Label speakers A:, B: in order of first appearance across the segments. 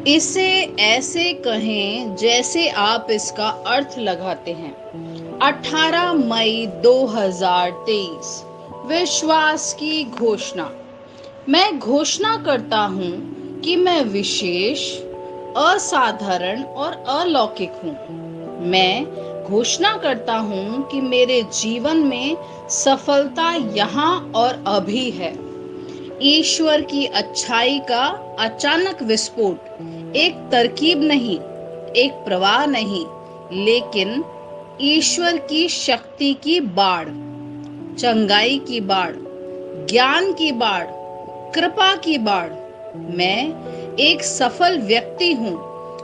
A: इसे ऐसे कहें जैसे आप इसका अर्थ लगाते हैं। 18 मई 2023। विश्वास की घोषणा। मैं घोषणा करता हूँ कि मैं विशेष, असाधारण और अलौकिक हूँ। मैं घोषणा करता हूँ कि मेरे जीवन में सफलता यहाँ और अभी है। ईश्वर की अच्छाई का अचानक विस्फोट, एक तरकीब नहीं, एक प्रवाह नहीं, लेकिन ईश्वर की शक्ति की बाढ़, चंगाई की बाढ़, ज्ञान की बाढ़, कृपा की बाढ़। मैं एक सफल व्यक्ति हूँ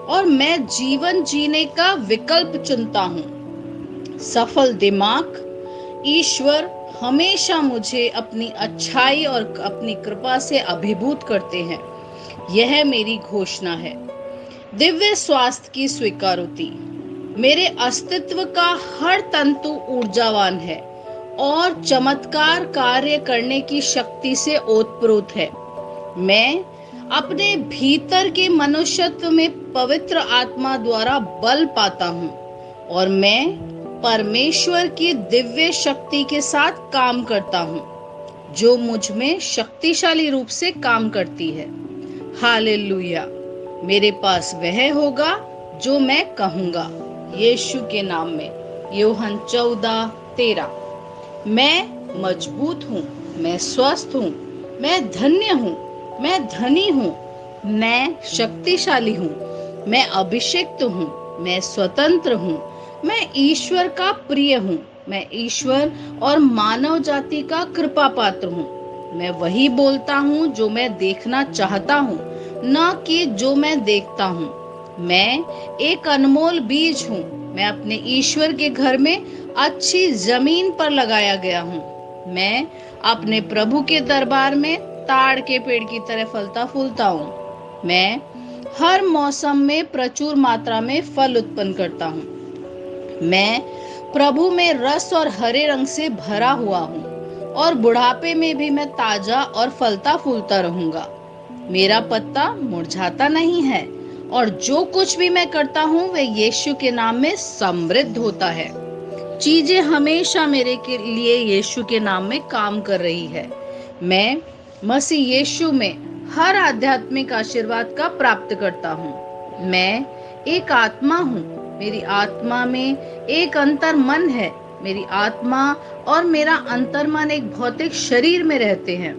A: और मैं जीवन जीने का विकल्प चुनता हूँ। सफल दिमाग। ईश्वर हमेशा मुझे अपनी अच्छाई और अपनी कृपा से अभिभूत करते हैं। यह मेरी घोषणा है। दिव्य स्वास्थ्य की स्वीकारोति। मेरे अस्तित्व का हर तंतु ऊर्जावान है और चमत्कार कार्य करने की शक्ति से ओतप्रोत है। मैं अपने भीतर के मनुष्यत्व में पवित्र आत्मा द्वारा बल पाता हूँ और मैं परमेश्वर की दिव्य शक्ति के साथ काम करता हूँ, जो मुझ में शक्तिशाली रूप से काम करती है। हालेलुया। मेरे पास वह होगा जो मैं कहूँगा, यीशु के नाम में। यूहन्ना 14:13। मैं मजबूत हूँ, मैं स्वस्थ हूँ, मैं धन्य हूँ, मैं धनी हूँ, मैं शक्तिशाली हूँ, मैं अभिषिक्त हूँ, मैं स्वतंत्र हूँ, मैं ईश्वर का प्रिय हूँ, मैं ईश्वर और मानव जाति का कृपा पात्र हूँ। मैं वही बोलता हूँ जो मैं देखना चाहता हूँ, न कि जो मैं देखता हूँ। मैं एक अनमोल बीज हूँ। मैं अपने ईश्वर के घर में अच्छी जमीन पर लगाया गया हूँ। मैं अपने प्रभु के दरबार में ताड़ के पेड़ की तरह फलता फूलता हूँ। मैं हर मौसम में प्रचुर मात्रा में फल उत्पन्न करता हूँ। मैं प्रभु में रस और हरे रंग से भरा हुआ हूँ और बुढ़ापे में भी मैं ताजा और फलता फूलता रहूंगा। मेरा पत्ता मुरझाता नहीं है और जो कुछ भी मैं करता हूँ वह यीशु के नाम में समृद्ध होता है। चीजें हमेशा मेरे के लिए यीशु के नाम में काम कर रही है। मैं मसीह यीशु में हर आध्यात्मिक आशीर्वाद का प्राप्त करता हूँ। मैं एक आत्मा हूँ। मेरी आत्मा में एक अंतर मन है। मेरी आत्मा और मेरा अंतर्मन एक भौतिक शरीर में रहते हैं।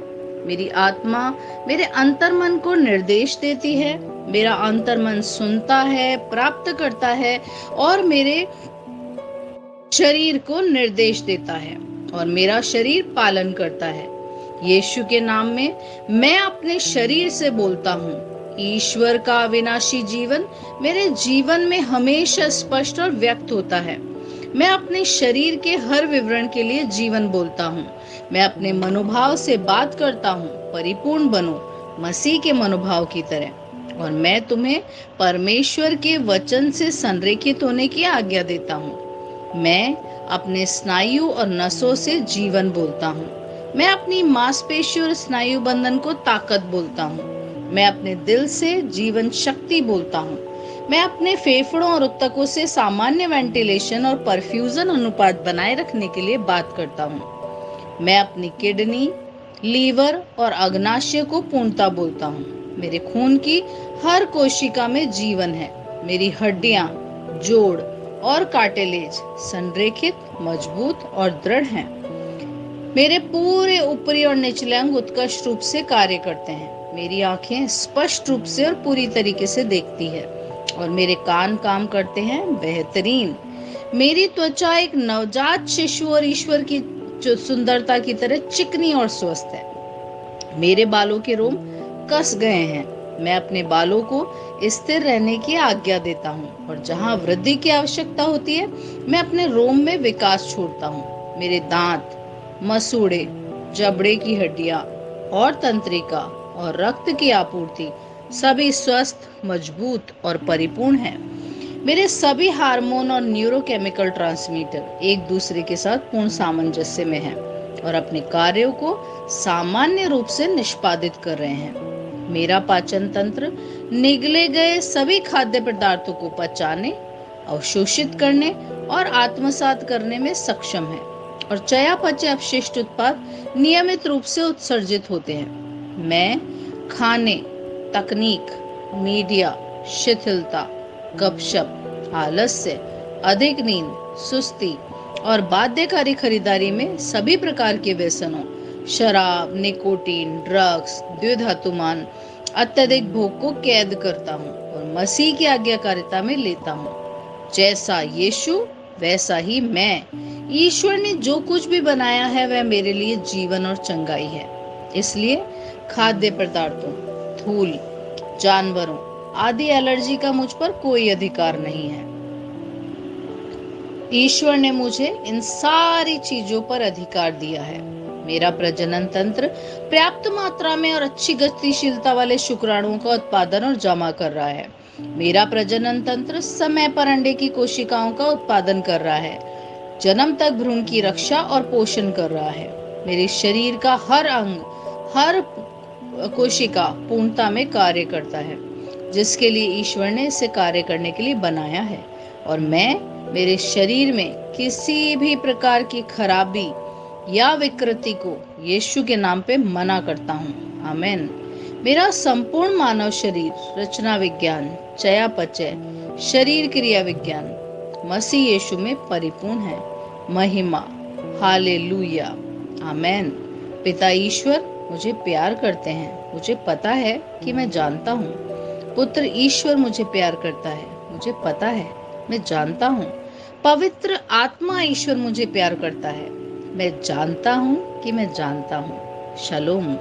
A: मेरी आत्मा मेरे अंतर्मन को निर्देश देती है। मेरा अंतर्मन सुनता है, प्राप्त करता है और मेरे शरीर को निर्देश देता है और मेरा शरीर पालन करता है। यीशु के नाम में मैं अपने शरीर से बोलता हूँ। ईश्वर का अविनाशी जीवन मेरे जीवन में हमेशा स्पष्ट और व्यक्त होता है। मैं अपने शरीर के हर विवरण के लिए जीवन बोलता हूँ। मैं अपने मनोभाव से बात करता हूँ, परिपूर्ण बनो मसीह के मनोभाव की तरह। और मैं तुम्हें परमेश्वर के वचन से संरेखित होने की आज्ञा देता हूँ। मैं अपने स्नायु और नसों से जीवन बोलता हूँ। मैं अपनी मांसपेशियों और स्नायु बंधन को ताकत बोलता हूँ। मैं अपने दिल से जीवन शक्ति बोलता हूँ। मैं अपने फेफड़ों और ऊतकों से सामान्य वेंटिलेशन और परफ्यूजन अनुपात बनाए रखने के लिए बात करता हूँ। मैं अपनी किडनी, लीवर और अग्नाशय को पूर्णता बोलता हूँ। मेरे खून की हर कोशिका में जीवन है। मेरी हड्डियां, जोड़ और कार्टिलेज संरेखित, मजबूत और दृढ़ हैं। मेरे पूरे ऊपरी और निचले अंग उत्कृष्ट रूप से कार्य करते हैं। मेरी आंखें स्पष्ट रूप से और पूरी तरीके से देखती है और मेरे कान काम करते हैं बेहतरीन। मेरी त्वचा एक नवजात शिशु और ईश्वर की सुंदरता की तरह चिकनी और स्वस्थ है। मेरे बालों के रोम कस गए हैं। मैं अपने बालों को स्थिर रहने की आज्ञा देता हूँ और जहाँ वृद्धि की आवश्यकता होती है मैं अपने रोम में विकास छोड़ता हूँ। मेरे दांत, मसूड़े, जबड़े की हड्डियां और तंत्रिका और रक्त की आपूर्ति सभी स्वस्थ, मजबूत और परिपूर्ण हैं। मेरे सभी हार्मोन और न्यूरोकेमिकल ट्रांसमीटर एक दूसरे के साथ पूर्ण सामंजस्य में हैं और अपने कार्यों को सामान्य रूप से निष्पादित कर रहे हैं। मेरा पाचन तंत्र निगले गए सभी खाद्य पदार्थों को पचाने, अवशोषित करने और आत्मसात करने में सक्षम है और चयापचय अपशिष्ट उत्पाद नियमित रूप से उत्सर्जित होते हैं। मैं खाने, तकनीक, मीडिया, शिथिलता, गपशप, आलस्य, अधिक नींद, सुस्ती और बाध्यकारी खरीदारी में सभी प्रकार के व्यसनों, शराब, निकोटीन, ड्रग्स, द्विधातुमान, अत्यधिक भोग को कैद करता हूँ और मसीह की आज्ञाकारिता में लेता हूँ। जैसा यीशु वैसा ही मैं। ईश्वर ने जो कुछ भी बनाया है वह मेरे लिए जीवन और चंगाई है। इसलिए खाद्य पदार्थों, धूल, जानवरों आदि एलर्जी का मुझ पर कोई अधिकार नहीं है। ईश्वर ने मुझे इन सारी चीजों पर अधिकार दिया है। मेरा प्रजनन तंत्र पर्याप्त मात्रा में और अच्छी गतिशीलता वाले शुक्राणुओं का उत्पादन और जमा कर रहा है। मेरा प्रजनन तंत्र समय पर अंडे की कोशिकाओं का उत्पादन कर रहा है, जन्म तक भ्रूण की रक्षा और पोषण कर रहा है। मेरे शरीर का हर अंग, हर कोशिका पूर्णता में कार्य करता है, जिसके लिए ईश्वर ने इसे कार्य करने के लिए बनाया है। और मैं मेरे शरीर में किसी भी प्रकार की खराबी या विकृति को यीशु के नाम पे मना करता हूँ। आमीन। मेरा संपूर्ण मानव शरीर रचना विज्ञान, चयापचय, शरीर क्रिया विज्ञान मसीह यीशु में परिपूर्ण है। महिमा, हालेलुया, आमीन। पिता ईश्वर मुझे प्यार करते हैं, मुझे पता है कि मैं जानता हूँ। पुत्र ईश्वर मुझे प्यार करता है, मुझे पता है, मैं जानता हूँ। पवित्र आत्मा ईश्वर मुझे प्यार करता है, मैं जानता हूँ कि मैं जानता हूँ। शलोम।